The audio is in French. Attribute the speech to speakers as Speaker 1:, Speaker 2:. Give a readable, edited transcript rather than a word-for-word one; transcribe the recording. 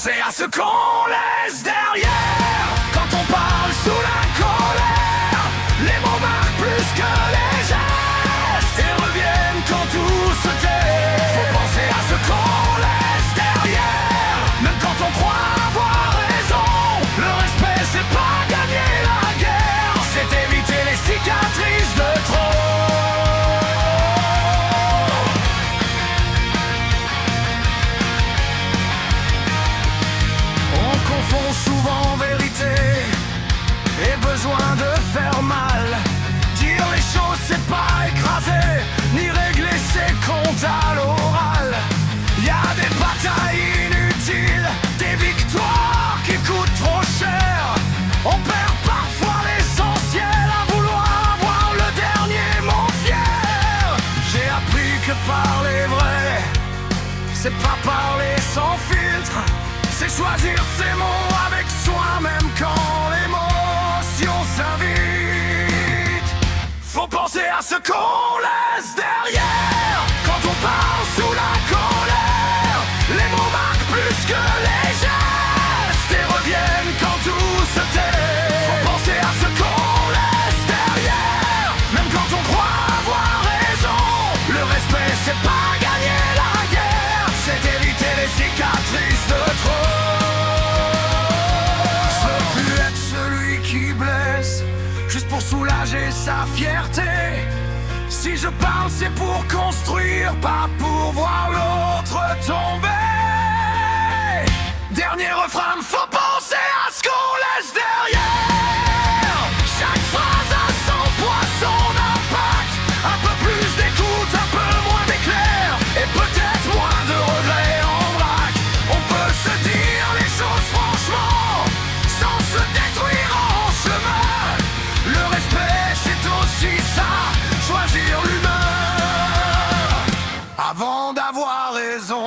Speaker 1: penser à ce qu'on laisse derrière. Quand on parle sous la colère, les mots marquent plus que les gestes et reviennent quand tout se tait. Faut penser à ce qu'on laisse derrière, même quand on croit avoir raison. Le respect c'est pas gagner la guerre, c'est éviter les cicatrices de trop. Souvent vérité et besoin de faire mal. Dire les choses c'est pas écraser ni régler ses comptes à l'oral. Y a des batailles inutiles, des victoires qui coûtent trop cher. On perd parfois l'essentiel à vouloir avoir le dernier mot fier. J'ai appris que parler vrai, c'est pas parler sans filtre. C'est choisir ses mots avec soi, même quand l'émotion s'invite. Faut penser à ce qu'on laisse derrière. Quand on parle sous la colère, les mots marquent plus que les gestes et reviennent quand tout se tait. Faut penser à ce qu'on laisse derrière, même quand on croit avoir raison. Le respect c'est pas gagner la guerre, c'est éviter les cicatrices de trop. Juste pour soulager sa fierté. Si je parle c'est pour construire, pas pour voir l'autre tomber. Dernier refrain, faut penser à ce qu'on laisse derrière. Chaque phrase a son poids, son impact. Un peu plus d'écoute, un peu moins d'éclair et peut-être moins de regrets en vrac. On peut se dire les choses franchement sans se détruire en chemin. Le respect c'est aussi ça, choisir l'humeur avant d'avoir raison.